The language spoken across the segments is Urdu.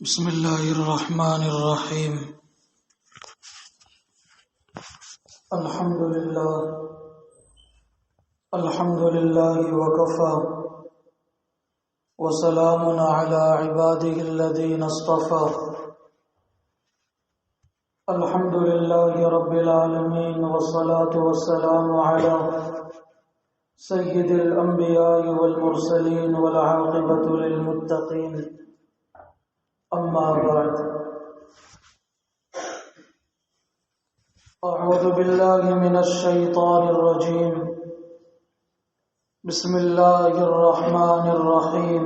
بسم اللہ الرحمن الرحیم الحمد للہ وکفى وسلام علی عباده الذین اصطفى الحمد للہ رب العالمین والصلاة والسلام علی سید الانبیاء والمرسلین والعاقبۃ للمتقین اما بعد اعوذ باللہ من الشیطان الرجیم بسم اللہ الرحمن الرحیم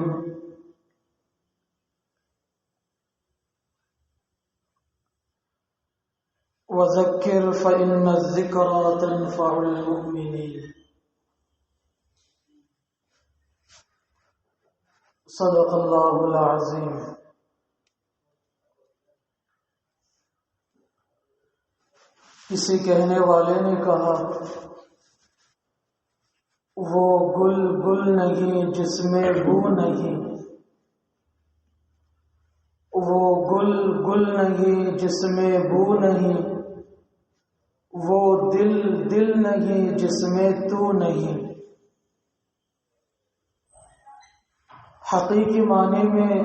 وذکر فإن الذکرى تنفع المؤمنین صدق اللہ العظیم۔ کسی کہنے والے نے کہا، وہ گل گل نہیں جس میں بو نہیں، وہ گل گل نہیں جس میں بو نہیں، وہ دل دل نہیں جس میں تو نہیں۔ حقیقی معنی میں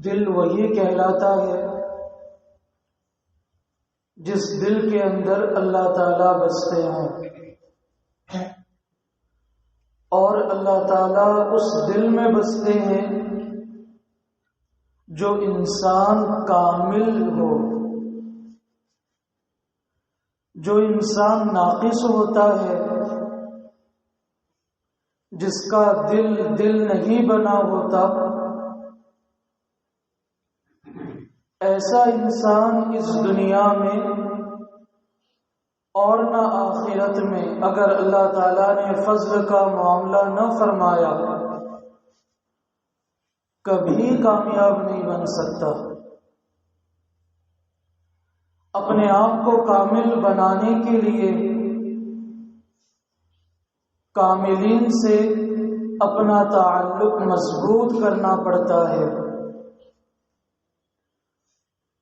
دل وہی کہلاتا ہے جس دل کے اندر اللہ تعالیٰ بستے ہیں، اور اللہ تعالیٰ اس دل میں بستے ہیں جو انسان کامل ہو۔ جو انسان ناقص ہوتا ہے، جس کا دل دل نہیں بنا ہوتا، ایسا انسان اس دنیا میں اور نہ آخرت میں اگر اللہ تعالیٰ نے فضل کا معاملہ نہ فرمایا کبھی کامیاب نہیں بن سکتا۔ اپنے آپ کو کامل بنانے کے لیے کاملین سے اپنا تعلق مضبوط کرنا پڑتا ہے،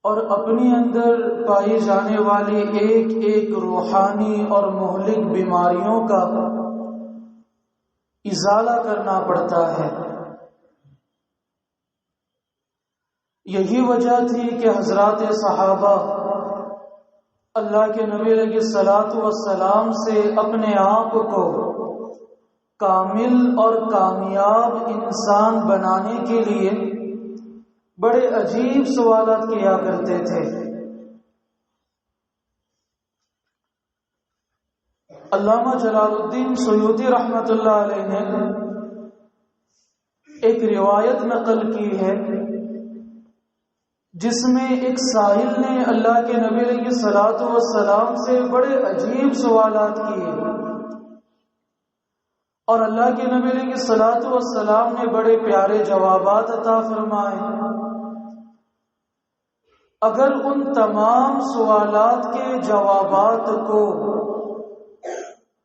اور اپنی اندر پائی جانے والی ایک ایک روحانی اور مہلک بیماریوں کا ازالہ کرنا پڑتا ہے۔ یہی وجہ تھی کہ حضرات صحابہ اللہ کے نبی علیہ الصلوۃ والسلام سے اپنے آپ کو کامل اور کامیاب انسان بنانے کے لیے بڑے عجیب سوالات کیا کرتے تھے۔ علامہ جلال الدین سیوطی رحمۃ اللہ علیہ نے ایک روایت نقل کی ہے جس میں ایک سائل نے اللہ کے نبی علیہ الصلوۃ والسلام سے بڑے عجیب سوالات کیے، اور اللہ کے نبی علیہ الصلوۃ والسلام نے بڑے پیارے جوابات عطا فرمائے۔ اگر ان تمام سوالات کے جوابات کو،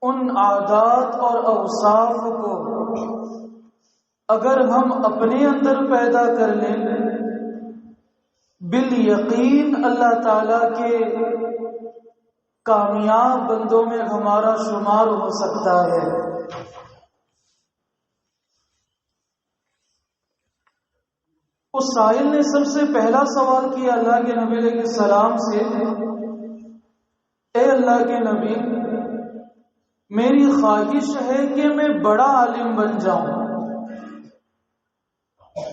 ان عادات اور اوصاف کو اگر ہم اپنے اندر پیدا کر لیں، بالیقین اللہ تعالی کے کامیاب بندوں میں ہمارا شمار ہو سکتا ہے۔ اس سائل نے سب سے پہلا سوال کیا اللہ کے نبی علیہ السلام سے، اے اللہ کے نبی، میری خواہش ہے کہ میں بڑا عالم بن جاؤں،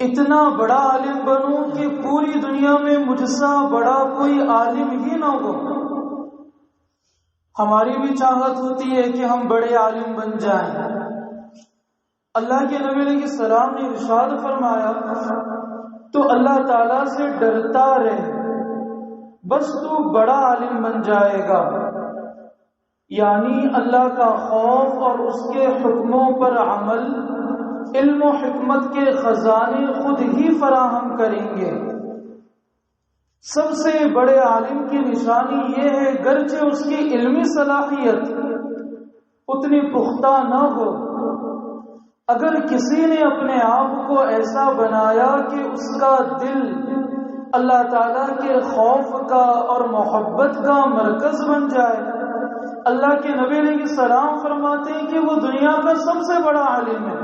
اتنا بڑا عالم بنوں کہ پوری دنیا میں مجھ سا بڑا کوئی عالم ہی نہ ہو۔ ہماری بھی چاہت ہوتی ہے کہ ہم بڑے عالم بن جائیں۔ اللہ کے نبی علیہ السلام نے ارشاد فرمایا، تو اللہ تعالیٰ سے ڈرتا رہے، بس تو بڑا عالم بن جائے گا۔ یعنی اللہ کا خوف اور اس کے حکموں پر عمل علم و حکمت کے خزانے خود ہی فراہم کریں گے۔ سب سے بڑے عالم کی نشانی یہ ہے، گرچہ اس کی علمی صلاحیت اتنی پختہ نہ ہو، اگر کسی نے اپنے آپ کو ایسا بنایا کہ اس کا دل اللہ تعالیٰ کے خوف کا اور محبت کا مرکز بن جائے۔ اللہ کے نبی علیہ السلام فرماتے ہیں کہ وہ دنیا کا سب سے بڑا عالم ہے،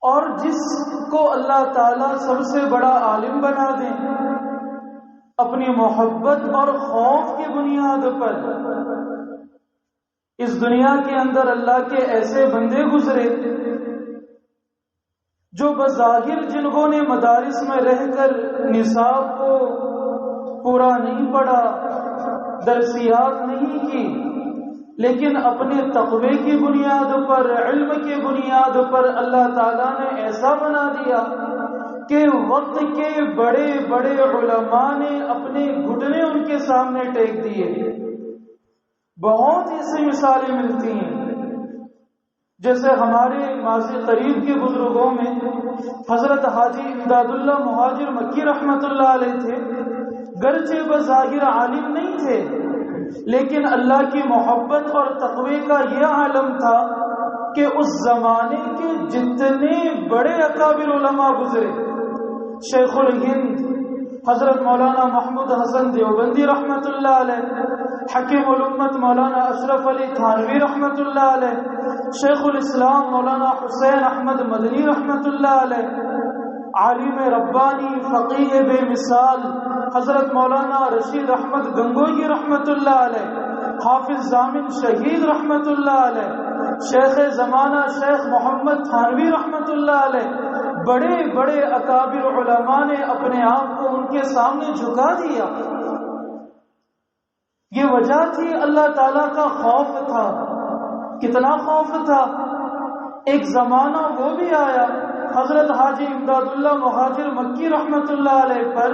اور جس کو اللہ تعالیٰ سب سے بڑا عالم بنا دیں اپنی محبت اور خوف کی بنیاد پر، اس دنیا کے اندر اللہ کے ایسے بندے گزرے جو بظاہر جنہوں نے مدارس میں رہ کر نصاب کو پورا نہیں پڑھا، درسیات نہیں کی، لیکن اپنے تقوی کی بنیاد پر، علم کی بنیاد پر اللہ تعالیٰ نے ایسا بنا دیا کہ وقت کے بڑے بڑے علماء نے اپنے گھٹنے ان کے سامنے ٹیک دیے۔ بہت ایسی مثالیں ملتی ہیں، جیسے ہمارے ماضی قریب کے بزرگوں میں حضرت حاجی امداد اللہ مہاجر مکی رحمت اللہ علیہ تھے۔ گرچہ بظاہر عالم نہیں تھے، لیکن اللہ کی محبت اور تقوی کا یہ عالم تھا کہ اس زمانے کے جتنے بڑے اکابر علماء گزرے، شیخ الہند حضرت مولانا محمود حسن دیوبندی رحمت اللہ علیہ، حکیم الامت مولانا اشرف علی تھانوی رحمت اللہ علیہ، شیخ الاسلام مولانا حسین احمد مدنی رحمت اللہ علیہ، عالم ربانی فقیہ بے مثال حضرت مولانا رشید احمد گنگوئی رحمت اللہ علیہ، حافظ ضامن شہید رحمت اللہ علیہ، شیخ زمانہ شیخ محمد تھانوی رحمت اللہ علیہ، بڑے بڑے اکابر علماء نے اپنے آپ کو ان کے سامنے جھکا دیا۔ یہ وجہ تھی اللہ تعالیٰ کا خوف تھا۔ کتنا خوف تھا! ایک زمانہ وہ بھی آیا حضرت حاجی امداد اللہ مہاجر مکی رحمت اللہ علیہ پر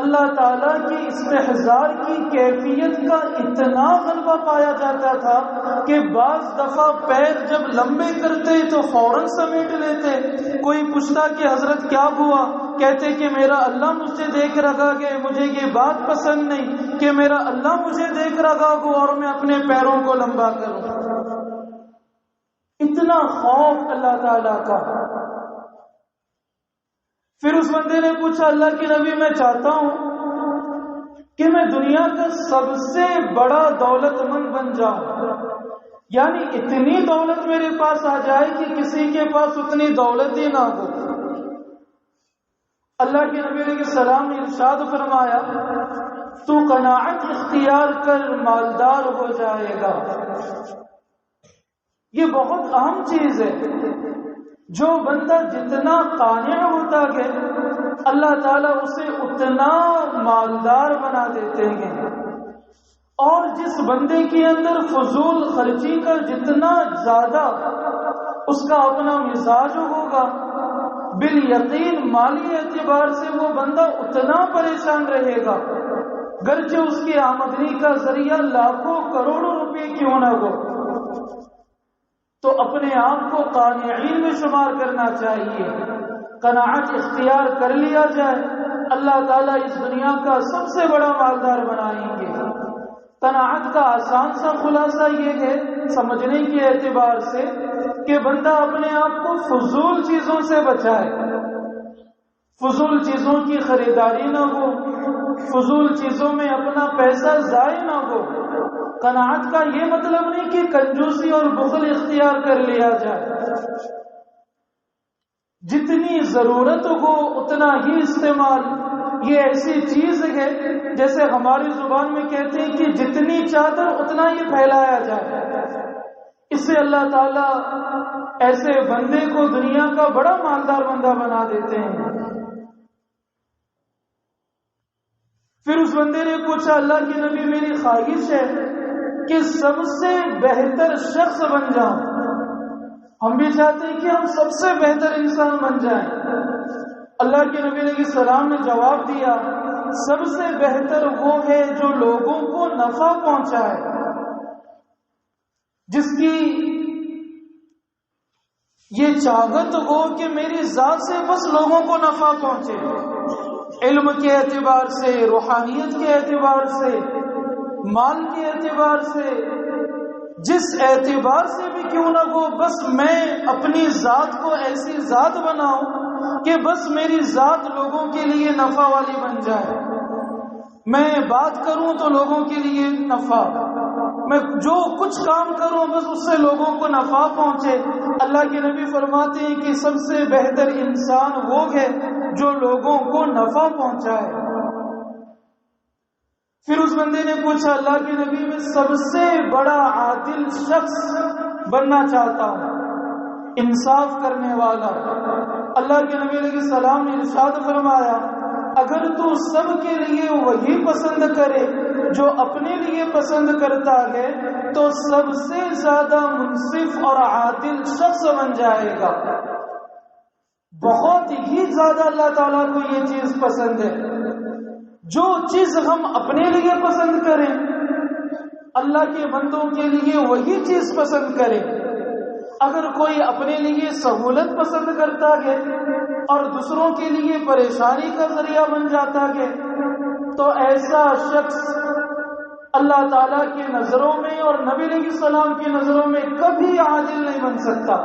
اللہ تعالیٰ کی استحضار کی کیفیت کا اتنا غلبہ پایا جاتا تھا کہ بعض دفعہ پیر جب لمبے کرتے تو فوراً سمیٹ لیتے۔ کوئی پوچھتا کہ حضرت کیا ہوا؟ کہتے کہ میرا اللہ مجھے دیکھ رہا کہ مجھے یہ بات پسند نہیں کہ میرا اللہ مجھے دیکھ رہا ہو اور میں اپنے پیروں کو لمبا کروں۔ اتنا خوف اللہ تعالیٰ کا۔ پھر اس بندے نے پوچھا اللہ کے نبی میں چاہتا ہوں کہ میں دنیا کا سب سے بڑا دولت مند بن جاؤں، یعنی اتنی دولت میرے پاس آ جائے کہ کسی کے پاس اتنی دولت ہی نہ ہو۔ اللہ کے نبی علیہ السلام نے ارشاد فرمایا تو قناعت اختیار کر مالدار ہو جائے گا۔ یہ بہت اہم چیز ہے۔ جو بندہ جتنا قانع ہوتا ہے اللہ تعالیٰ اسے اتنا مالدار بنا دیتے ہیں، اور جس بندے کے اندر فضول خرچی کا جتنا زیادہ اس کا اپنا مزاج ہوگا، بالیقین مالی اعتبار سے وہ بندہ اتنا پریشان رہے گا، گرچہ اس کی آمدنی کا ذریعہ لاکھوں کروڑوں روپے کیوں نہ ہو۔ تو اپنے آپ کو قانعین میں شمار کرنا چاہیے، قناعت اختیار کر لیا جائے، اللہ تعالیٰ اس دنیا کا سب سے بڑا مالدار بنائیں گے۔ قناعت کا آسان سا خلاصہ یہ ہے سمجھنے کے اعتبار سے کہ بندہ اپنے آپ کو فضول چیزوں سے بچائے، فضول چیزوں کی خریداری نہ ہو، فضول چیزوں میں اپنا پیسہ ضائع نہ ہو۔ قناعت کا یہ مطلب نہیں کہ کنجوسی اور بخل اختیار کر لیا جائے، جتنی ضرورت ہو اتنا ہی استعمال۔ یہ ایسی چیز ہے جیسے ہماری زبان میں کہتے ہیں کہ جتنی چادر اتنا ہی پھیلایا جائے۔ اس سے اللہ تعالیٰ ایسے بندے کو دنیا کا بڑا مالدار بندہ بنا دیتے ہیں۔ پھر اس بندے نے پوچھا اللہ کے نبی میری خواہش ہے کہ سب سے بہتر شخص بن جاؤں۔ ہم بھی چاہتے ہیں کہ ہم سب سے بہتر انسان بن جائیں۔ اللہ کے نبی علیہ السلام نے جواب دیا سب سے بہتر وہ ہے جو لوگوں کو نفع پہنچائے، جس کی یہ چاہت ہو کہ میری ذات سے بس لوگوں کو نفع پہنچے، علم کے اعتبار سے، روحانیت کے اعتبار سے، مال کے اعتبار سے، جس اعتبار سے بھی کیوں نہ ہو، بس میں اپنی ذات کو ایسی ذات بناؤں کہ بس میری ذات لوگوں کے لیے نفع والی بن جائے، میں بات کروں تو لوگوں کے لیے نفع، میں جو کچھ کام کروں بس اس سے لوگوں کو نفع پہنچے۔ اللہ کے نبی فرماتے ہیں کہ سب سے بہتر انسان وہ ہے جو لوگوں کو نفع پہنچائے۔ پھر اس بندے نے پوچھا، اللہ کے نبی میں سب سے بڑا عادل شخص بننا چاہتا ہوں، انصاف کرنے والا۔ اللہ کے نبی علیہ السلام نے ارشاد فرمایا، اگر تو سب کے لیے وہی پسند کرے جو اپنے لیے پسند کرتا ہے تو سب سے زیادہ منصف اور عادل شخص بن جائے گا۔ بہت ہی زیادہ اللہ تعالیٰ کو یہ چیز پسند ہے، جو چیز ہم اپنے لیے پسند کریں اللہ کے بندوں کے لیے وہی چیز پسند کریں۔ اگر کوئی اپنے لیے سہولت پسند کرتا ہے اور دوسروں کے لیے پریشانی کا ذریعہ بن جاتا ہے تو ایسا شخص اللہ تعالیٰ کی نظروں میں اور نبی علیہ السلام کی نظروں میں کبھی عادل نہیں بن سکتا۔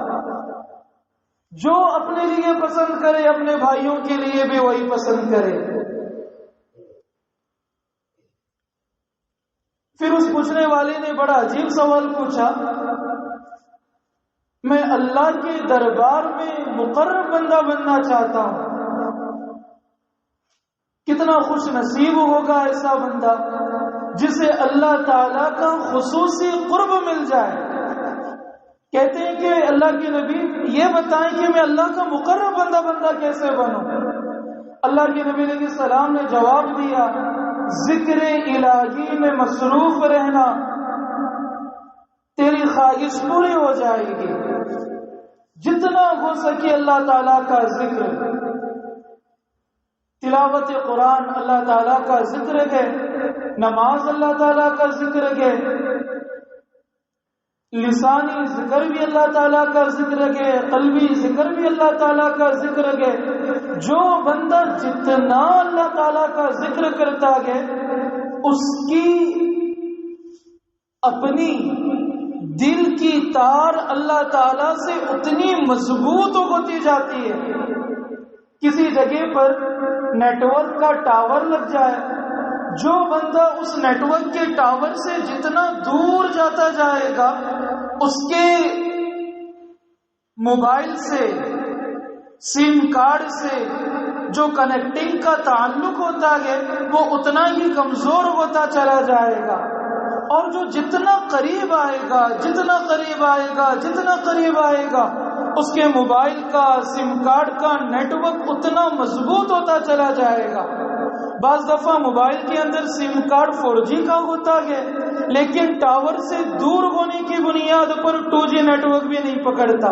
جو اپنے لیے پسند کرے اپنے بھائیوں کے لیے بھی وہی پسند کرے۔ پھر اس پوچھنے والے نے بڑا عجیب سوال پوچھا، میں اللہ کے دربار میں مقرب بندہ بننا چاہتا ہوں۔ کتنا خوش نصیب ہوگا ایسا بندہ جسے اللہ تعالیٰ کا خصوصی قرب مل جائے۔ کہتے ہیں کہ اللہ کے نبی یہ بتائیں کہ میں اللہ کا مقرب بندہ کیسے بنوں؟ اللہ کے نبی علیہ السلام نے جواب دیا، ذکر الہی میں مصروف رہنا، تیری خواہش پوری ہو جائے گی۔ جتنا ہو سکے اللہ تعالیٰ کا ذکر، تلاوت قرآن اللہ تعالیٰ کا ذکر ہے، نماز اللہ تعالیٰ کا ذکر ہے، لسانی ذکر بھی اللہ تعالیٰ کا ذکر ہے، قلبی ذکر بھی اللہ تعالیٰ کا ذکر ہے۔ جو بندہ جتنا اللہ تعالیٰ کا ذکر کرتا ہے اس کی اپنی دل کی تار اللہ تعالیٰ سے اتنی مضبوط ہوتی جاتی ہے۔ کسی جگہ پر نیٹ ورک کا ٹاور لگ جائے، جو بندہ اس نیٹ ورک کے ٹاور سے جتنا دور جاتا جائے گا اس کے موبائل سے، سم کارڈ سے جو کنیکٹنگ کا تعلق ہوتا ہے وہ اتنا ہی کمزور ہوتا چلا جائے گا، اور جو جتنا قریب آئے گا جتنا قریب آئے گا جتنا قریب آئے گا اس کے موبائل کا، سم کارڈ کا نیٹ ورک اتنا مضبوط ہوتا چلا جائے گا۔ بعض دفعہ موبائل کے اندر سم کارڈ 4G کا ہوتا ہے لیکن ٹاور سے دور ہونے کی بنیاد پر 2G نیٹ ورک بھی نہیں پکڑتا۔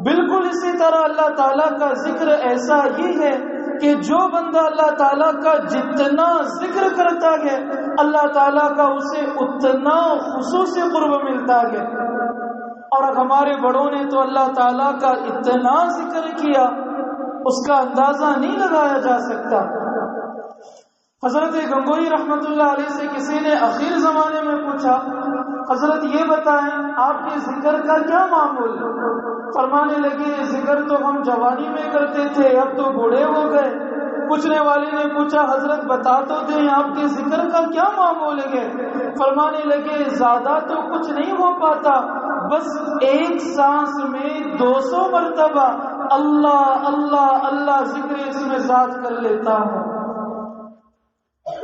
بالکل اسی طرح اللہ تعالیٰ کا ذکر ایسا ہی ہے کہ جو بندہ اللہ تعالیٰ کا جتنا ذکر کرتا ہے اللہ تعالیٰ کا اسے اتنا خصوصی قرب ملتا ہے۔ اور ہمارے بڑوں نے تو اللہ تعالیٰ کا اتنا ذکر کیا اس کا اندازہ نہیں لگایا جا سکتا۔ حضرت گنگوئی رحمت اللہ علیہ سے کسی نے اخیر زمانے میں پوچھا، حضرت یہ بتائیں آپ کے ذکر کا کیا معمول ہے؟ فرمانے لگے، ذکر تو ہم جوانی میں کرتے تھے، اب تو بوڑھے ہو گئے۔ پوچھنے والے نے پوچھا، حضرت بتا تو دیں آپ کے ذکر کا کیا معمول ہے؟ فرمانے لگے، زیادہ تو کچھ نہیں ہو پاتا، بس ایک سانس میں 200 مرتبہ اللہ اللہ اللہ ذکر اس میں ذات کر لیتا ہوں۔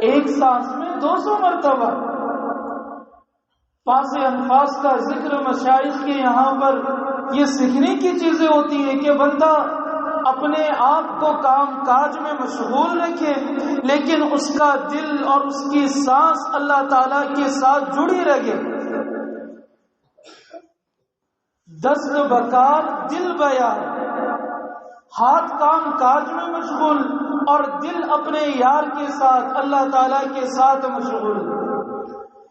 ایک سانس میں 200 مرتبہ۔ پاس انفاس کا ذکر مشائخ کے یہاں پر یہ سیکھنے کی چیزیں ہوتی ہیں کہ بندہ اپنے آپ کو کام کاج میں مشغول رکھے لیکن اس کا دل اور اس کی سانس اللہ تعالیٰ کے ساتھ جڑی رہے۔ دست بکار دل بیار، ہاتھ کام کاج میں مشغول اور دل اپنے یار کے ساتھ اللہ تعالیٰ کے ساتھ مشغول۔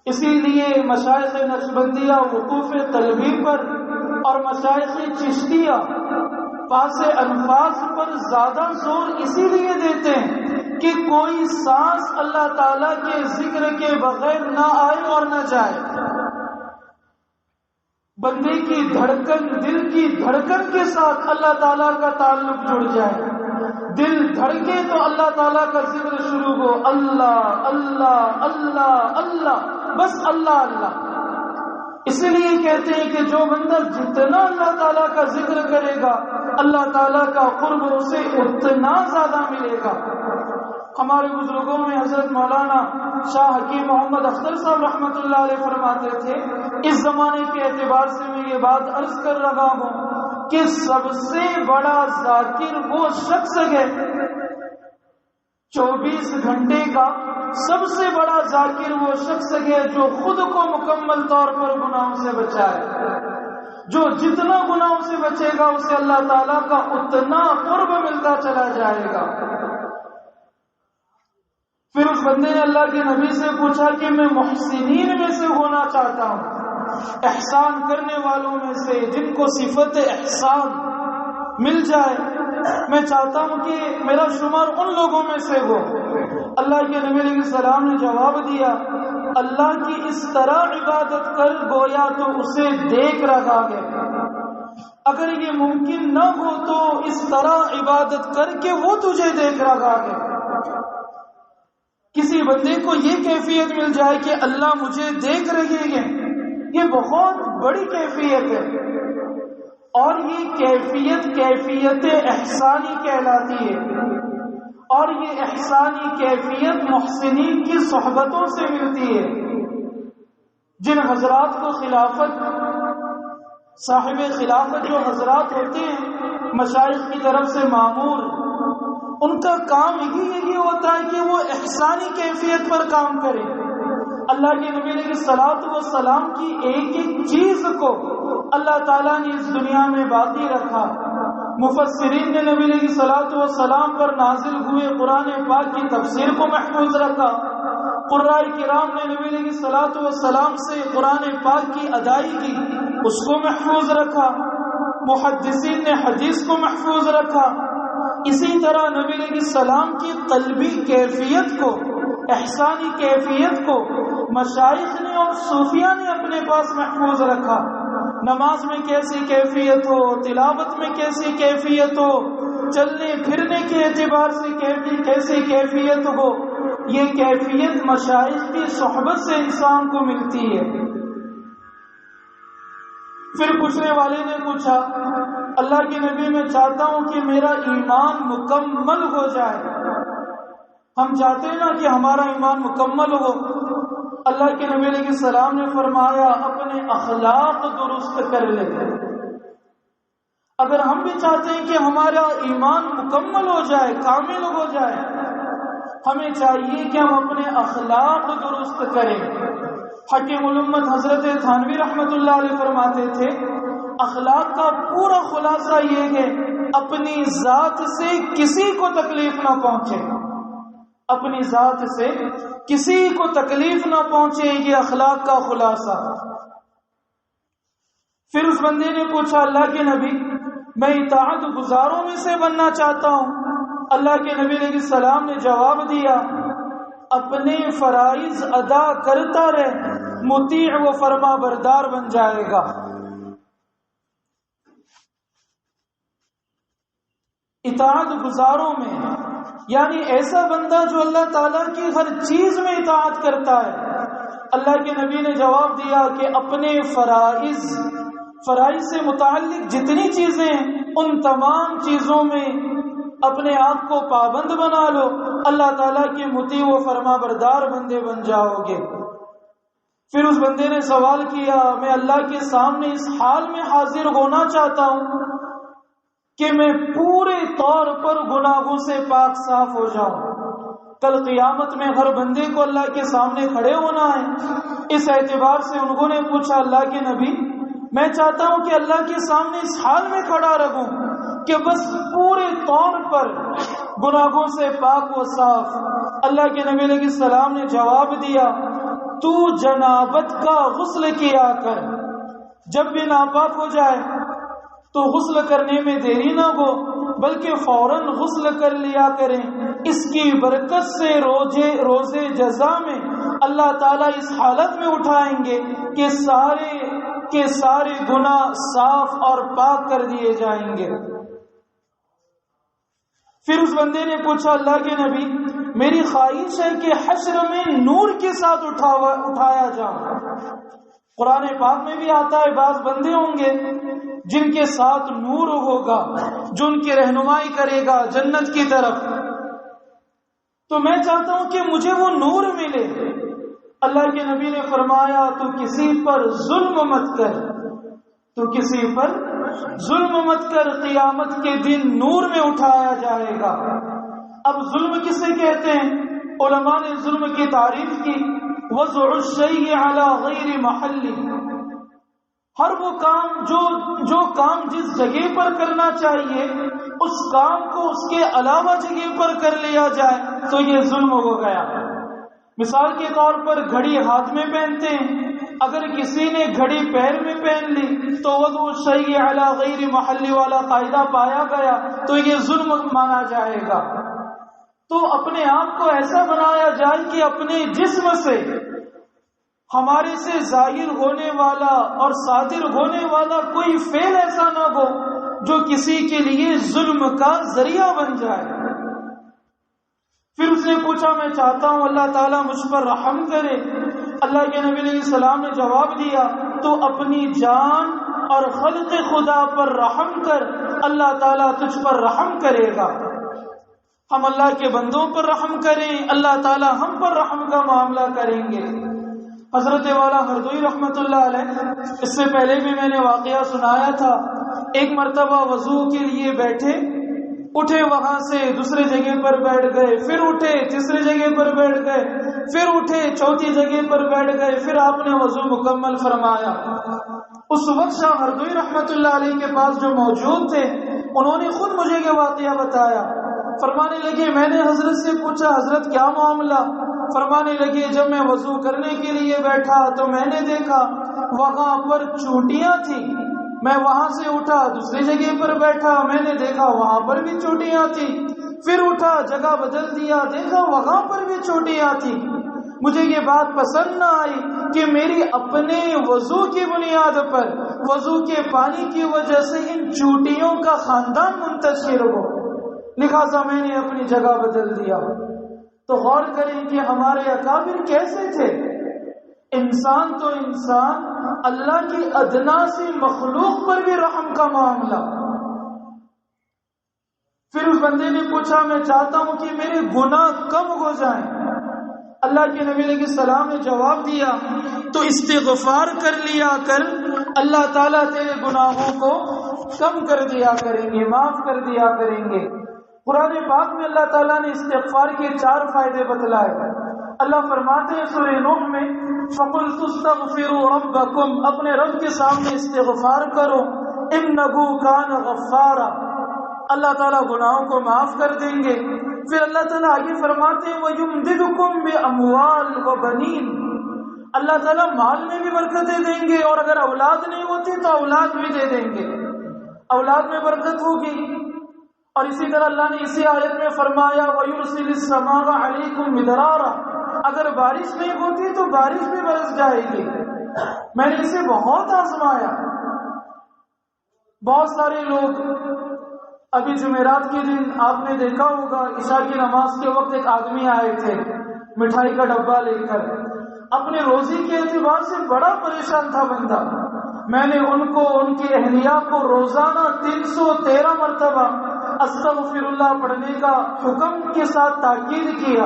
اسی لیے مشائخ نقشبندیہ وقوف قلبی پر اور مشائخ چشتیہ پاس انفاس پر زیادہ زور اسی لیے دیتے ہیں کہ کوئی سانس اللہ تعالیٰ کے ذکر کے بغیر نہ آئے اور نہ جائے۔ بندے کی دھڑکن، دل کی دھڑکن کے ساتھ اللہ تعالیٰ کا تعلق جڑ جائے، دل دھڑکے تو اللہ تعالیٰ کا ذکر شروع ہو، اللہ اللہ اللہ اللہ، بس اللہ اللہ۔ اس لیے کہتے ہیں کہ جو بندہ جتنا اللہ تعالیٰ کا ذکر کرے گا اللہ تعالیٰ کا قرب اسے اتنا زیادہ ملے گا۔ ہمارے بزرگوں میں حضرت مولانا شاہ حکیم محمد اختر صاحب رحمۃ اللہ علیہ فرماتے تھے، اس زمانے کے اعتبار سے میں یہ بات عرض کر رہا ہوں کہ سب سے بڑا ذاکر وہ شخص ہے، 24 گھنٹے کا سب سے بڑا ذاکر وہ شخص ہے جو خود کو مکمل طور پر گناہوں سے بچائے۔ جو جتنا گناہوں سے بچے گا اسے اللہ تعالیٰ کا اتنا قرب ملتا چلا جائے گا۔ پھر اس بندے نے اللہ کے نبی سے پوچھا کہ میں محسنین میں سے ہونا چاہتا ہوں، احسان کرنے والوں میں سے، جن کو صفت احسان مل جائے، میں چاہتا ہوں کہ میرا شمار ان لوگوں میں سے ہو۔ اللہ کے نبی علیہ السلام نے جواب دیا، اللہ کی اس طرح عبادت کر گویا تو اسے دیکھ رہا ہے۔ اگر یہ ممکن نہ ہو تو اس طرح عبادت کر کے وہ تجھے دیکھ رہا ہے۔ کسی بندے کو یہ کیفیت مل جائے کہ اللہ مجھے دیکھ رہے ہیں، یہ بہت بڑی کیفیت ہے، اور یہ کیفیت احسانی کہلاتی ہے، اور یہ احسانی کیفیت محسنین کی صحبتوں سے ملتی ہے۔ جن حضرات کو خلافت، صاحب خلافت جو حضرات ہوتے ہیں مشائخ کی طرف سے مامور، ان کا کام یہی ہوتا ہے کہ وہ احسانی کیفیت پر کام کریں۔ اللہ کے نبی علیہ الصلوۃ والسلام کی ایک ایک چیز کو اللہ تعالیٰ نے اس دنیا میں باقی رکھا۔ مفسرین نے نبی علیہ الصلوۃ والسلام پر نازل ہوئے قرآن پاک کی تفسیر کو محفوظ رکھا۔ قراء کرام نے نبی علیہ الصلوۃ والسلام سے قرآن پاک کی ادائیگی اس کو محفوظ رکھا۔ محدثین نے حدیث کو محفوظ رکھا۔ اسی طرح نبی علیہ السلام کی قلبی کیفیت کو، احسانی کیفیت کو مشائخ نے اور صوفیہ نے اپنے پاس محفوظ رکھا۔ نماز میں کیسی کیفیت ہو، تلاوت میں کیسی کیفیت ہو، چلنے پھرنے کے اعتبار سے کیسی کیفیت ہو، یہ کیفیت مشائخ کی صحبت سے انسان کو ملتی ہے۔ پھر پوچھنے والے نے پوچھا، اللہ کے نبی میں چاہتا ہوں کہ میرا ایمان مکمل ہو جائے۔ ہم چاہتے ہیں نا کہ ہمارا ایمان مکمل ہو۔ اللہ کے نبی علیہ السلام نے فرمایا اپنے اخلاق درست کر لے۔ اگر ہم بھی چاہتے ہیں کہ ہمارا ایمان مکمل ہو جائے، کامل ہو جائے، ہمیں چاہیے کہ ہم اپنے اخلاق درست کریں۔ حکیم الامت حضرت تھانوی رحمۃ اللہ علیہ فرماتے تھے، اخلاق کا پورا خلاصہ یہ ہے اپنی ذات سے کسی کو تکلیف نہ پہنچے، اپنی ذات سے کسی کو تکلیف نہ پہنچے، یہ اخلاق کا خلاصہ۔ پھر اس بندے نے پوچھا، اللہ کے نبی میں اطاعت گزاروں میں سے بننا چاہتا ہوں۔ اللہ کے نبی علیہ السلام نے جواب دیا، اپنے فرائض ادا کرتا رہ، مطیع و فرما بردار بن جائے گا۔ اطاعت گزاروں میں یعنی ایسا بندہ جو اللہ تعالیٰ کی ہر چیز میں اطاعت کرتا ہے۔ اللہ کے نبی نے جواب دیا کہ اپنے فرائض سے متعلق جتنی چیزیں ان تمام چیزوں میں اپنے آپ کو پابند بنا لو، اللہ تعالیٰ کے مطیع و فرما بردار بندے بن جاؤ گے۔ پھر اس بندے نے سوال کیا، میں اللہ کے سامنے اس حال میں حاضر ہونا چاہتا ہوں کہ میں پورے طور پر گناہوں سے پاک صاف ہو جاؤں۔ کل قیامت میں ہر بندے کو اللہ کے سامنے کھڑے ہونا ہے۔ اس اعتبار سے انہوں نے پوچھا، اللہ کے نبی میں چاہتا ہوں کہ اللہ کے سامنے اس حال میں کھڑا رہوں کہ بس پورے طور پر گناہوں سے پاک و صاف۔ اللہ کے نبی علیہ السلام نے جواب دیا، تو جنابت کا غسل کیا کر، جب بھی ناپاک ہو جائے تو غسل کرنے میں دیری نہ ہو بلکہ فوراً غسل کر لیا کریں۔ اس کی برکت سے روزے جزا میں اللہ تعالیٰ اس حالت میں اٹھائیں گے کے سارے گناہ صاف اور پاک کر دیے جائیں گے۔ پھر اس بندے نے پوچھا اللہ کے نبی میری خواہش ہے کہ حشر میں نور کے ساتھ اٹھایا جاؤں۔ قرآن پاک میں بھی آتا ہے بعض بندے ہوں گے جن کے ساتھ نور ہوگا جو ان کی رہنمائی کرے گا جنت کی طرف، تو میں چاہتا ہوں کہ مجھے وہ نور ملے۔ اللہ کے نبی نے فرمایا تو کسی پر ظلم مت کر، تو کسی پر ظلم مت کر، قیامت کے دن نور میں اٹھایا جائے گا۔ اب ظلم کسے کہتے ہیں؟ علماء نے ظلم کی تعریف کی وضع الشیء علی غیر محلی، ہر وہ کام جو کام جس جگہ پر کرنا چاہیے اس کام کو اس کے علاوہ جگہ پر کر لیا جائے تو یہ ظلم ہو گیا۔ مثال کے طور پر گھڑی ہاتھ میں پہنتے ہیں، اگر کسی نے گھڑی پیر میں پہن لی تو وضع الشیء علی غیر محلی والا قاعدہ پایا گیا تو یہ ظلم مانا جائے گا۔ تو اپنے آپ کو ایسا بنایا جائے کہ اپنے جسم سے ہمارے سے ظاہر ہونے والا اور صادر ہونے والا کوئی فعل ایسا نہ ہو جو کسی کے لیے ظلم کا ذریعہ بن جائے۔ پھر اس نے پوچھا میں چاہتا ہوں اللہ تعالیٰ مجھ پر رحم کرے۔ اللہ کے نبی علیہ السلام نے جواب دیا تو اپنی جان اور خلق خدا پر رحم کر، اللہ تعالیٰ تجھ پر رحم کرے گا۔ ہم اللہ کے بندوں پر رحم کریں، اللہ تعالیٰ ہم پر رحم کا معاملہ کریں گے۔ حضرت والا ہردوئی رحمت اللہ علیہ، اس سے پہلے بھی میں نے واقعہ سنایا تھا، ایک مرتبہ وضو کے لیے بیٹھے، اٹھے وہاں سے دوسرے جگہ پر بیٹھ گئے، پھر اٹھے تیسری جگہ پر بیٹھ گئے، پھر اٹھے چوتھی جگہ پر بیٹھ گئے، پھر آپ نے وضو مکمل فرمایا۔ اس وقت شاہ ہردوئی رحمت اللہ علیہ کے پاس جو موجود تھے انہوں نے خود مجھے یہ واقعہ بتایا۔ فرمانے لگے میں نے حضرت سے پوچھا حضرت کیا معاملہ؟ فرمانے لگے جب میں وضو کرنے کے لیے بیٹھا تو میں نے دیکھا وہاں پر چوٹیاں تھیں، میں وہاں سے اٹھا دوسری جگہ پر بیٹھا، میں نے دیکھا وہاں پر بھی چوٹیاں تھیں، پھر اٹھا جگہ بدل دیا، دیکھا وہاں پر بھی چوٹیاں تھیں۔ مجھے یہ بات پسند نہ آئی کہ میری اپنے وضو کی بنیاد پر، وضو کے پانی کی وجہ سے ان چوٹیوں کا خاندان منتشر ہو، لہذا میں نے اپنی جگہ بدل دیا۔ تو غور کریں کہ ہمارے اکابر کیسے تھے۔ انسان تو انسان، اللہ کی ادنا سی مخلوق پر بھی رحم کا معاملہ۔ پھر اس بندے نے پوچھا میں چاہتا ہوں کہ میرے گناہ کم ہو جائیں۔ اللہ کے نبی علیہ السلام نے جواب دیا تو استغفار کر لیا کر، اللہ تعالیٰ تیرے گناہوں کو کم کر دیا کریں گے، معاف کر دیا کریں گے۔ قرآن پاک میں اللہ تعالیٰ نے استغفار کے 4 فائدے بتلائے۔ اللہ فرماتے ہیں سورہ نوح میں فَقُلْتُ اسْتَغْفِرُوا رَبَّكُمْ، اپنے رب کے سامنے استغفار کرو، إِنَّهُ كَانَ غَفَّارًا، اللہ تعالیٰ گناہوں کو معاف کر دیں گے۔ پھر اللہ تعالیٰ آگے فرماتے ہیں وَيُمْدِدُكُمْ بِأَمْوَالٍ وَبَنِينَ، اللہ تعالیٰ مال میں بھی برکتیں دیں گے اور اگر اولاد نہیں ہوتی تو اولاد بھی دے دیں گے، اولاد میں برکت ہوگی۔ اور اسی طرح اللہ نے اسی آیت میں فرمایا وَيُرْسِلِ السَّمَاءَ عَلَيْكُمْ مِدْرَارًا، اگر بارش نہیں ہوتی تو بارش بھی برس جائے گی۔ میں نے اسے بہت آزمایا۔ بہت سارے لوگ، ابھی جمعرات کے دن آپ نے دیکھا ہوگا عشاء کی نماز کے وقت ایک آدمی آئے تھے مٹھائی کا ڈبہ لے کر، اپنے روزی کے اعتبار سے بڑا پریشان تھا بندہ۔ میں نے ان کو، ان کی اہلیہ کو روزانہ 313 مرتبہ استغفر اللہ پڑھنے کا حکم کے ساتھ تاکید کیا۔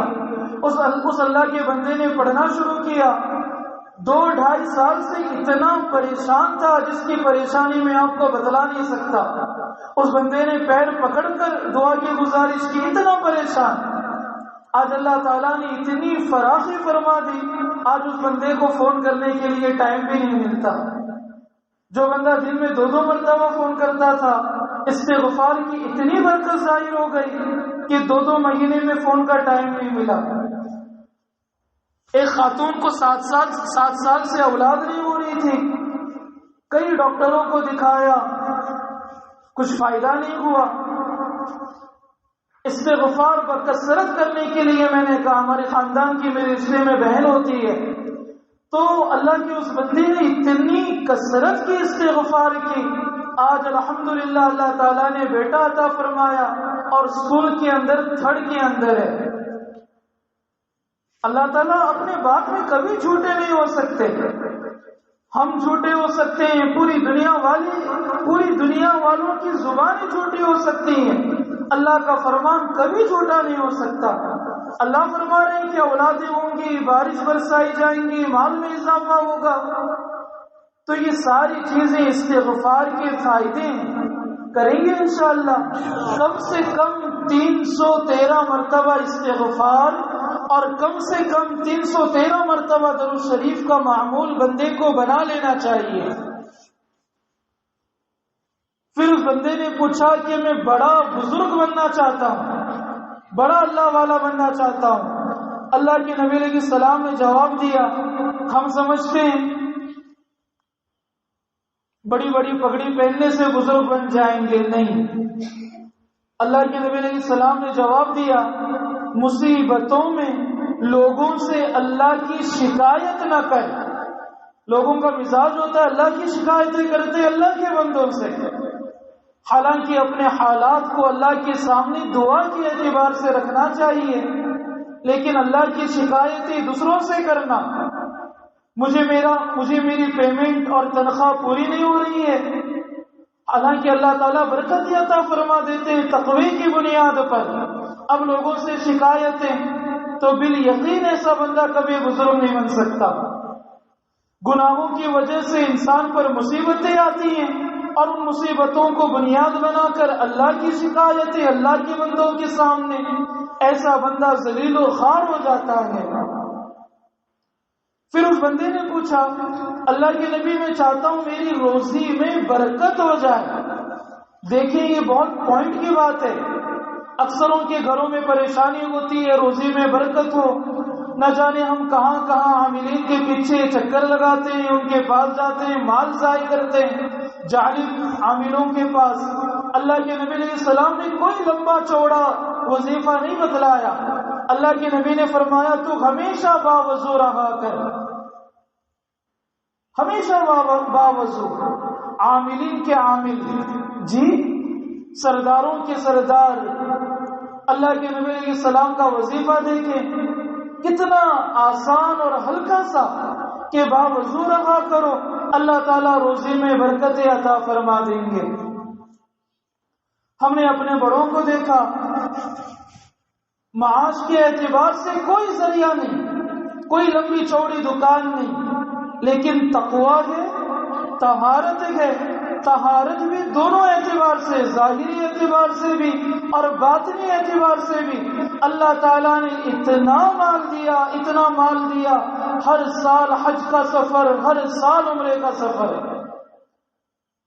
اس اللہ کے بندے نے پڑھنا شروع کیا۔ 2-2.5 سال سے اتنا پریشان تھا جس کی پریشانی میں آپ کو بتلا نہیں سکتا۔ اس بندے نے پیر پکڑ کر دعا کی گزارش کی، اتنا پریشان۔ آج اللہ تعالیٰ نے اتنی فراخی فرما دی، آج اس بندے کو فون کرنے کے لیے ٹائم بھی نہیں ملتا۔ جو بندہ دن میں 2 مرتبہ فون کرتا تھا، استغفار کی اتنی برکت ظاہر ہو گئی کہ 2 مہینے میں فون کا ٹائم نہیں ملا۔ ایک خاتون کو 7 سال سے اولاد نہیں ہو رہی تھی، کئی ڈاکٹروں کو دکھایا، کچھ فائدہ نہیں ہوا۔ استغفار پر کثرت کرنے کے لیے میں نے کہا، ہمارے خاندان کی میرے رشتے میں بہن ہوتی ہے، تو اللہ کے اس بندے نے اتنی کثرت کی استغفار کی، آج الحمدللہ اللہ تعالیٰ نے بیٹا عطا فرمایا اور اسکول کے اندر تھرڈ کے اندر ہے۔ اللہ تعالیٰ اپنے بات میں کبھی جھوٹے نہیں ہو سکتے، ہم جھوٹے ہو سکتے ہیں، پوری دنیا والوں کی زبانیں جھوٹی ہو سکتی ہیں، اللہ کا فرمان کبھی جھوٹا نہیں ہو سکتا۔ اللہ فرما رہے ہیں کہ اولادیں ہوں گی، بارش برسائی جائیں گی، مال میں اضافہ ہوگا، تو یہ ساری چیزیں استغفار کے فائدے ہیں، کریں گے انشاءاللہ۔ کم سے کم 313 مرتبہ استغفار اور کم سے کم 313 مرتبہ درود شریف کا معمول بندے کو بنا لینا چاہیے۔ پھر اس بندے نے پوچھا کہ میں بڑا بزرگ بننا چاہتا ہوں، بڑا اللہ والا بننا چاہتا ہوں۔ اللہ کے نبی علیہ السلام نے جواب دیا، ہم سمجھتے ہیں بڑی بڑی پگڑی پہننے سے بزرگ بن جائیں گے، نہیں۔ اللہ کے نبی علیہ السلام نے جواب دیا، مصیبتوں میں لوگوں سے اللہ کی شکایت نہ کر۔ لوگوں کا مزاج ہوتا ہے اللہ کی شکایتیں کرتے اللہ کے بندوں سے، حالانکہ اپنے حالات کو اللہ کے سامنے دعا کے اعتبار سے رکھنا چاہیے، لیکن اللہ کی شکایتیں دوسروں سے کرنا، مجھے میری پیمنٹ اور تنخواہ پوری نہیں ہو رہی ہے، حالانکہ اللہ تعالیٰ برکت عطا فرما دیتے ہیں تقوی کی بنیاد پر، اب لوگوں سے شکایتیں، تو بالیقین ایسا بندہ کبھی بزرگ نہیں بن سکتا۔ گناہوں کی وجہ سے انسان پر مصیبتیں آتی ہیں اور ان مصیبتوں کو بنیاد بنا کر اللہ کی شکایتیں اللہ کے بندوں کے سامنے، ایسا بندہ ذلیل و خوار ہو جاتا ہے۔ پھر اس بندے نے پوچھا، اللہ کے نبی میں چاہتا ہوں میری روزی میں برکت ہو جائے۔ دیکھیں یہ بہت پوائنٹ کی بات ہے، اکثروں کے گھروں میں پریشانی ہوتی ہے روزی میں برکت ہو، نہ جانے ہم کہاں کہاں عاملین کے پیچھے چکر لگاتے ہیں، ان کے پاس جاتے ہیں، مال ضائع کرتے ہیں جعلی عاملوں کے پاس۔ اللہ کے نبی علیہ السلام نے کوئی لمبا چوڑا وظیفہ نہیں بتلایا، اللہ کے نبی نے فرمایا تو ہمیشہ باوضو رہا کر، ہمیشہ باوضو، عاملین کے عامل، جی سرداروں کے سردار، اللہ کے نبی علیہ السلام کا وظیفہ دیکھیں کتنا آسان اور ہلکا سا کہ باوضو رہا کرو، اللہ تعالیٰ روزی میں برکت عطا فرما دیں گے۔ ہم نے اپنے بڑوں کو دیکھا، معاش کے اعتبار سے کوئی ذریعہ نہیں، کوئی لمبی چوڑی دکان نہیں، لیکن تقویٰ ہے، طہارت ہے، طہارت بھی دونوں اعتبار سے، ظاہری اعتبار سے بھی اور باطنی اعتبار سے بھی اللہ تعالیٰ نے اتنا مال دیا، ہر سال حج کا سفر، ہر سال عمرے کا سفر۔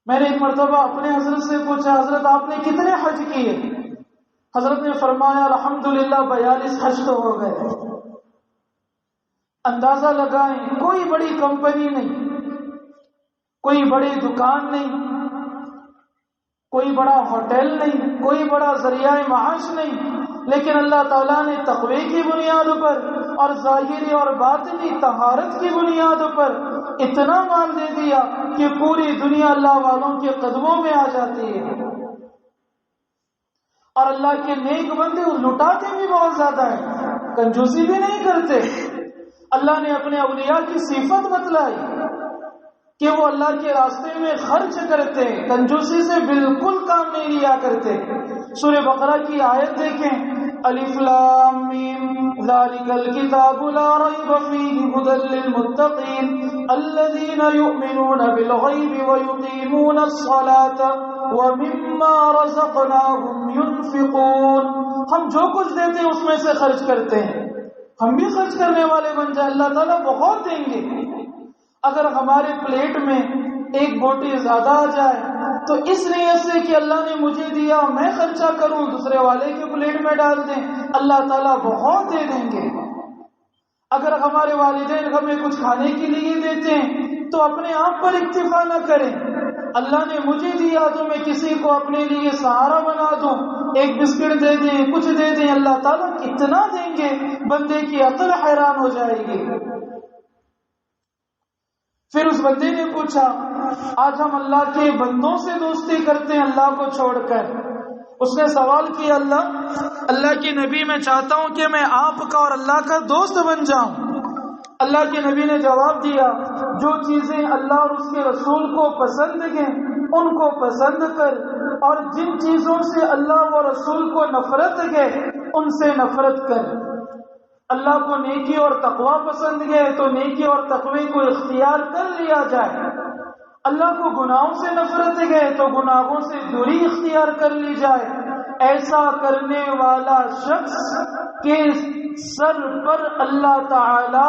میں نے ایک مرتبہ اپنے حضرت سے پوچھا، حضرت آپ نے کتنے حج کیے؟ حضرت نے فرمایا الحمدللہ 42 حج تو ہو گئے۔ اندازہ لگائیں، کوئی بڑی کمپنی نہیں، کوئی بڑی دکان نہیں، کوئی بڑا ہوٹل نہیں، کوئی بڑا ذریعہ معاش نہیں، لیکن اللہ تعالیٰ نے تقوی کی بنیاد پر اور ظاہری اور باطنی طہارت کی بنیاد پر اتنا مال دے دیا کہ پوری دنیا اللہ والوں کے قدموں میں آ جاتی ہے۔ اور اللہ کے نیک بندے لٹاتے بھی بہت زیادہ ہیں، کنجوسی بھی نہیں کرتے۔ اللہ نے اپنے اولیاء کی صفت بتلائی کہ وہ اللہ کے راستے میں خرچ کرتے، کنجوسی سے بالکل کام نہیں لیا کرتے۔ سورہ بقرہ کی آیت دیکھیں، الف لام میم ذالک الکتاب لا ریب فیہ ھدی للمتقین الذین یؤمنون بالغیب ویقیمون الصلاۃ ومما رزقناہم ینفقون۔ ہم جو کچھ دیتے ہیں اس میں سے خرچ کرتے ہیں، ہم بھی خرچ کرنے والے بن جائیں، اللہ تعالیٰ بہت دیں گے۔ اگر ہمارے پلیٹ میں ایک بوٹی زیادہ آ جائے تو اس نیت سے کہ اللہ نے مجھے دیا میں خرچہ کروں، دوسرے والے کے پلیٹ میں ڈال دیں، اللہ تعالیٰ بہت دے دیں گے۔ اگر ہمارے والدین ہمیں کچھ کھانے کے لیے دیتے ہیں تو اپنے آپ پر اکتفا نہ کریں، اللہ نے مجھے دیا تو میں کسی کو اپنے لیے سہارا بنا دوں، ایک بسکٹ دے دیں، کچھ دے دیں، اللہ تعالیٰ کتنا دیں گے، بندے کی عقل حیران ہو جائے گی۔ پھر اس بندے نے پوچھا آج ہم اللہ کے بندوں سے دوستی کرتے ہیں اللہ کو چھوڑ کر. اس نے سوال کیا اللہ کے نبی میں چاہتا ہوں کہ میں آپ کا اور اللہ کا دوست بن جاؤں. اللہ کے نبی نے جواب دیا جو چیزیں اللہ اور اس کے رسول کو پسند ہیں ان کو پسند کر، اور جن چیزوں سے اللہ و رسول کو نفرت ہے ان سے نفرت کر. اللہ کو نیکی اور تقوی پسند ہے تو نیکی اور تقوی کو اختیار کر لیا جائے. اللہ کو گناہوں سے نفرت ہے تو گناہوں سے دوری اختیار کر لی جائے. ایسا کرنے والا شخص کے سر پر اللہ تعالی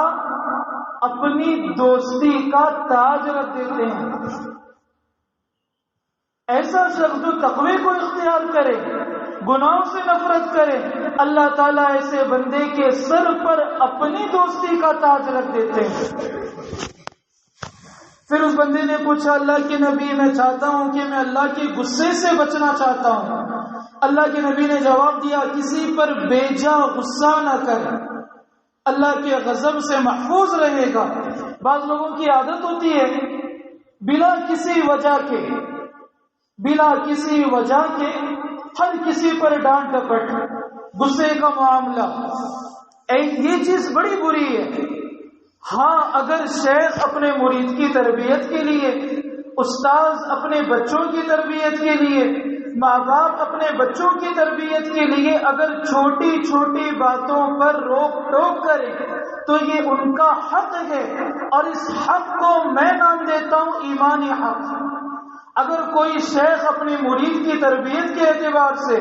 اپنی دوستی کا تاج رکھ دیتے ہیں. ایسا شخص جو تقوی کو اختیار کرے، گناہوں سے نفرت کرے، اللہ تعالیٰ ایسے بندے کے سر پر اپنی دوستی کا تاج رکھ دیتے ہیں. پھر اس بندے نے پوچھا اللہ کے نبی میں چاہتا ہوں کہ میں اللہ کے غصے سے بچنا چاہتا ہوں. اللہ کے نبی نے جواب دیا کسی پر بیجا غصہ نہ کر، اللہ کے غضب سے محفوظ رہے گا. بعض لوگوں کی عادت ہوتی ہے بلا کسی وجہ کے ہر کسی پر ڈانٹ ڈپٹ، غصے کا معاملہ. یہ چیز بڑی بری ہے. ہاں اگر شیخ اپنے مرید کی تربیت کے لیے، استاذ اپنے بچوں کی تربیت کے لیے، ماں باپ اپنے بچوں کی تربیت کے لیے اگر چھوٹی چھوٹی باتوں پر روک ٹوک کریں تو یہ ان کا حق ہے، اور اس حق کو میں نام دیتا ہوں ایمانی حق. اگر کوئی شیخ اپنے مرید کی تربیت کے اعتبار سے،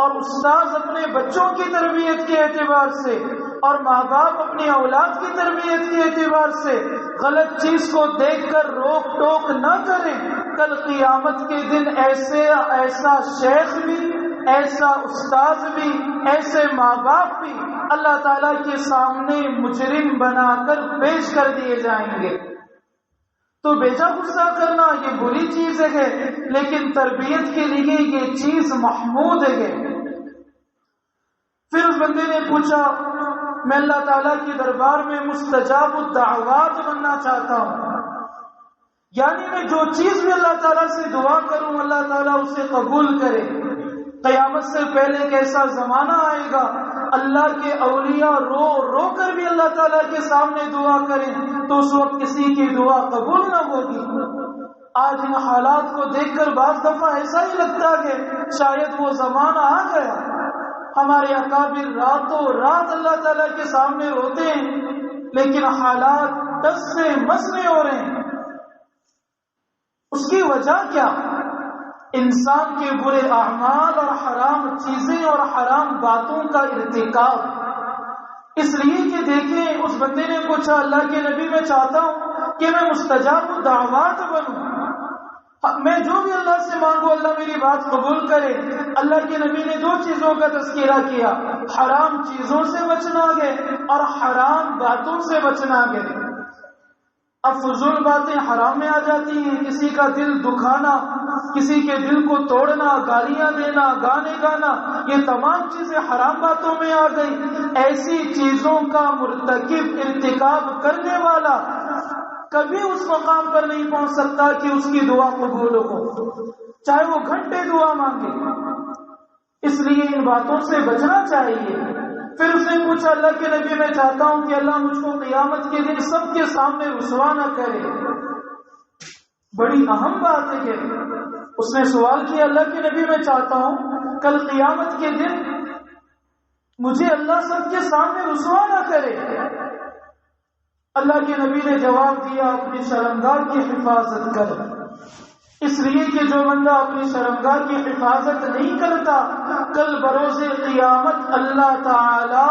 اور استاذ اپنے بچوں کی تربیت کے اعتبار سے، اور ماں باپ اپنی اولاد کی تربیت کے اعتبار سے غلط چیز کو دیکھ کر روک ٹوک نہ کریں، کل قیامت کے دن ایسا شیخ بھی، ایسا استاذ بھی، ایسے ماں باپ بھی اللہ تعالیٰ کے سامنے مجرم بنا کر پیش کر دیے جائیں گے. تو بیجا غصہ کرنا یہ بری چیز ہے، لیکن تربیت کے لیے یہ چیز محمود ہے. پھر اس بندے نے پوچھا میں اللہ تعالیٰ کے دربار میں مستجاب الدعوات بننا چاہتا ہوں، یعنی میں جو چیز بھی اللہ تعالیٰ سے دعا کروں اللہ تعالیٰ اسے قبول کرے. قیامت سے پہلے ایک ایسا زمانہ آئے گا اللہ کے اولیاء رو رو کر بھی اللہ تعالیٰ کے سامنے دعا کریں تو اس وقت کسی کی دعا قبول نہ ہوگی. آج ان حالات کو دیکھ کر بعض دفعہ ایسا ہی لگتا ہے کہ شاید وہ زمانہ آ گیا. ہمارے اکابر راتوں رات اللہ تعالیٰ کے سامنے روتے ہیں لیکن حالات ٹس سے مس نہیں ہو رہے ہیں. اس کی وجہ کیا؟ انسان کے برے اعمال اور حرام چیزیں اور حرام باتوں کا ارتکاب. اس لیے کہ دیکھیں اس بندے نے پوچھا اللہ کے نبی میں چاہتا ہوں کہ میں مستجاب الدعوات بنوں، میں جو بھی اللہ سے مانگو اللہ میری بات قبول کرے. اللہ کے نبی نے دو چیزوں کا تذکرہ کیا، حرام چیزوں سے بچنا ہے اور حرام باتوں سے بچنا ہے. اب فضول باتیں حرام میں آ جاتی ہیں، کسی کا دل دکھانا، کسی کے دل کو توڑنا، گالیاں دینا، گانے گانا، یہ تمام چیزیں حرام باتوں میں آ گئی. ایسی چیزوں کا مرتکب ارتکاب کرنے والا کبھی اس مقام پر نہیں پہنچ سکتا کہ اس کی دعا قبول ہو، چاہے وہ گھنٹے دعا مانگے. اس لیے ان باتوں سے بچنا چاہیے. پھر اس نے پوچھا اللہ کے نبی میں چاہتا ہوں کہ اللہ مجھ کو قیامت کے دن سب کے سامنے رسوا نہ کرے. بڑی اہم بات ہے. اس نے سوال کیا اللہ کے نبی میں چاہتا ہوں کل قیامت کے دن مجھے اللہ سب کے سامنے رسوا نہ کرے. اللہ کے نبی نے جواب دیا اپنی شرمگاہ کی حفاظت کر. اس لیے کہ جو بندہ اپنی شرمگاہ کی حفاظت نہیں کرتا کل بروز قیامت اللہ تعالی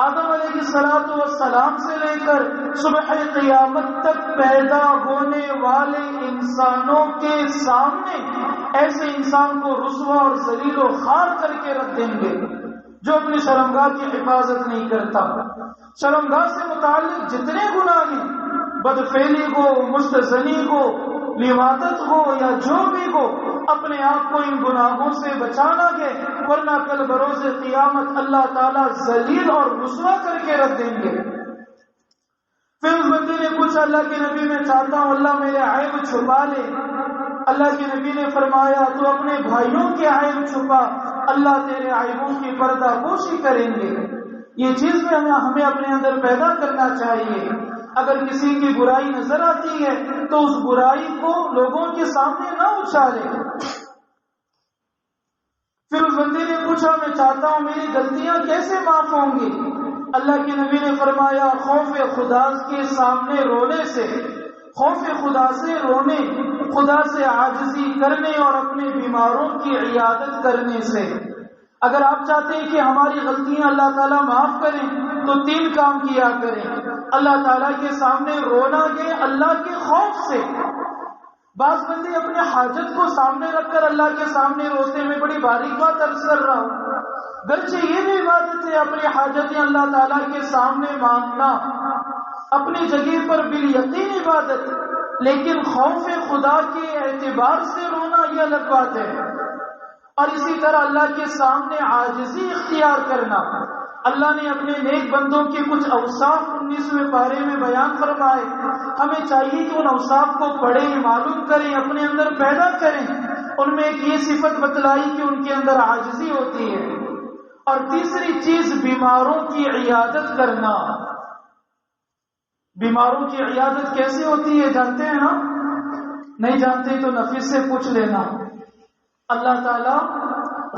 آدم علیہ السلام سے لے کر صبح قیامت تک پیدا ہونے والے انسانوں کے سامنے ایسے انسان کو رسوا اور ذلیل و خوار کر کے رکھ دیں گے جو اپنی شرمگاہ کی حفاظت نہیں کرتا. شرمگاہ سے متعلق جتنے گناہ ہیں، بدفعلی ہو، مستزنی ہو، لیواتت ہو یا جو بھی ہو، اپنے آپ کو ان گناہوں سے بچانا ہے، ورنہ کل بروز قیامت اللہ تعالیٰ ذلیل اور رسوا کر کے رکھ دیں گے. پھر اس بندے نے پوچھا اللہ کے نبی میں چاہتا ہوں اللہ میرے عیب چھپا لے. اللہ کے نبی نے فرمایا تو اپنے بھائیوں کے عیب چھپا، اللہ تیرے عیبوں کی پردہ پوشی کریں گے. یہ چیز میں ہمیں اپنے اندر پیدا کرنا چاہیے. اگر کسی کی برائی نظر آتی ہے تو اس برائی کو لوگوں کے سامنے نہ اچھالے. پھر اس بندے نے پوچھا میں چاہتا ہوں میری غلطیاں کیسے معاف ہوں گی؟ اللہ کے نبی نے فرمایا خوف خدا کے سامنے رونے سے، خوف خدا سے رونے، خدا سے عاجزی کرنے اور اپنے بیماروں کی عیادت کرنے سے. اگر آپ چاہتے ہیں کہ ہماری غلطیاں اللہ تعالیٰ معاف کریں تو 3 کام کیا کریں. اللہ تعالیٰ کے سامنے رونا گے اللہ کے خوف سے. بعض بندے اپنے حاجت کو سامنے رکھ کر اللہ کے سامنے روتے میں بڑی باریک بات عرض کر رہا ہوں. گرچہ یہ بھی عبادت ہے اپنی حاجتیں اللہ تعالیٰ کے سامنے مانگنا، اپنی جگہ پر بالیقین عبادت، لیکن خوف خدا کے اعتبار سے رونا یہ الگ بات ہے. اور اسی طرح اللہ کے سامنے عاجزی اختیار کرنا. اللہ نے اپنے نیک بندوں کے کچھ اوصاف 19ویں پارے میں بیان فرمائے. ہمیں چاہیے کہ ان اوصاف کو پڑھیں، معلوم کریں، اپنے اندر پیدا کریں. ان میں ایک یہ صفت بتلائی کہ ان کے اندر عاجزی ہوتی ہے. اور تیسری چیز بیماروں کی عیادت کرنا. بیماروں کی عیادت کیسے ہوتی ہے جانتے ہیں نا؟ نہیں جانتے تو نفیس سے پوچھ لینا. اللہ تعالیٰ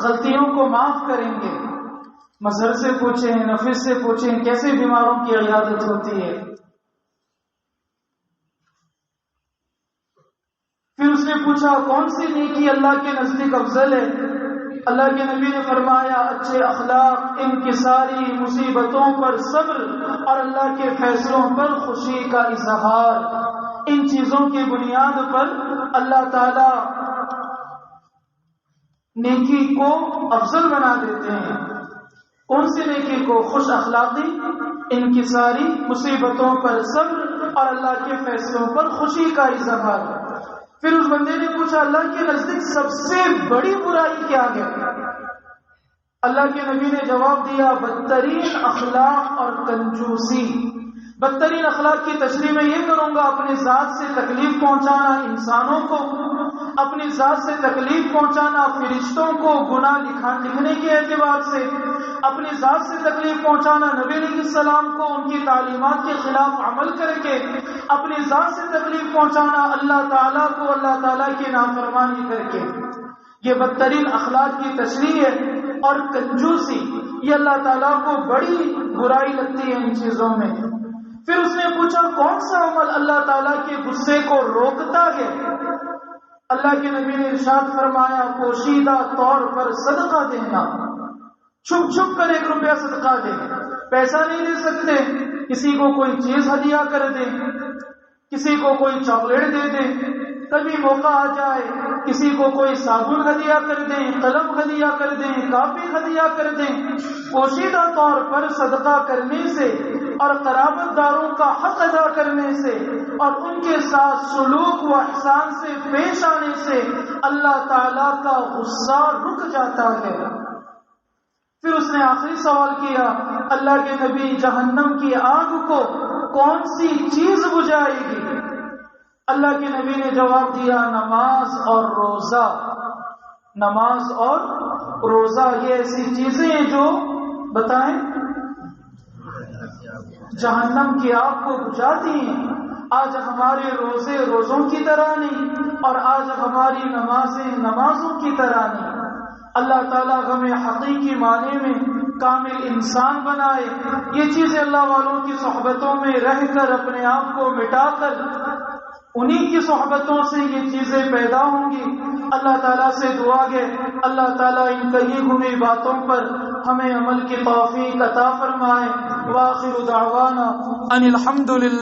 غلطیوں کو معاف کریں گے. مظہر سے پوچھیں، نفیس سے پوچھیں کیسے بیماروں کی عیادت ہوتی ہے. پھر اس نے پوچھا کون سی نیکی اللہ کے نزدیک افضل ہے؟ اللہ کے نبی نے فرمایا اچھے اخلاق، انکساری، مصیبتوں پر صبر اور اللہ کے فیصلوں پر خوشی کا اظہار. ان چیزوں کی بنیاد پر اللہ تعالی نیکی کو افضل بنا دیتے ہیں. کون سی نیکی کو؟ خوش اخلاقی، انکساری، مصیبتوں پر صبر اور اللہ کے فیصلوں پر خوشی کا اظہار. پھر اس بندے نے پوچھا اللہ کے نزدیک سب سے بڑی برائی کیا ہے؟ اللہ کے نبی نے جواب دیا بدترین اخلاق اور کنجوسی. بدترین اخلاق کی تشریح میں یہ کروں گا اپنی ذات سے تکلیف پہنچانا انسانوں کو، اپنی ذات سے تکلیف پہنچانا فرشتوں کو گناہ لکھنے کے اعتبار سے، اپنی ذات سے تکلیف پہنچانا نبی علیہ السلام کو ان کی تعلیمات کے خلاف عمل کر کے، اپنی ذات سے تکلیف پہنچانا اللہ تعالیٰ کو اللہ تعالیٰ کی نافرمانی کر کے. یہ بدترین اخلاق کی تشریح ہے. اور کنجوسی یہ اللہ تعالیٰ کو بڑی برائی لگتی ہے ان چیزوں میں. پھر اس نے پوچھا کون سا عمل اللہ تعالیٰ کے غصے کو روکتا ہے؟ اللہ کے نبی نے ارشاد فرمایا پوشیدہ طور پر صدقہ دینا. چھپ چھپ کر 1 روپیہ صدقہ دے. پیسہ نہیں دے سکتے، کسی کو کوئی چیز ہدیہ کر دیں، کسی کو کوئی چاکلیٹ دے دیں، کبھی موقع آ جائے کسی کو کوئی صابن ہدیہ کر دیں، قلم ہدیہ کر دیں، کاپی ہدیہ کر دیں. پوشیدہ طور پر صدقہ کرنے سے اور قرابت داروں کا حق ادا کرنے سے اور ان کے ساتھ سلوک و احسان سے پیش آنے سے اللہ تعالیٰ کا غصہ رک جاتا ہے. پھر اس نے آخری سوال کیا اللہ کے نبی جہنم کی آگ کو کون سی چیز بجھائے گی؟ اللہ کے نبی نے جواب دیا نماز اور روزہ. نماز اور روزہ یہ ایسی چیزیں ہیں جو بتائیں جہنم کی آگ کو بجھاتی ہیں. آج ہمارے روزے روزوں کی طرح نہیں اور آج ہماری نمازیں نمازوں کی طرح نہیں. اللہ تعالیٰ ہمیں حقیقی معنی میں کامل انسان بنائے. یہ چیزیں اللہ والوں کی صحبتوں میں رہ کر اپنے آپ کو مٹا کر انہی کی صحبتوں سے یہ چیزیں پیدا ہوں گی. اللہ تعالیٰ سے دعا ہے اللہ تعالیٰ ان کہی ہوئی باتوں پر ہمیں عمل کی توفیق عطا فرمائے. وآخر دعوانا ان الحمد للہ.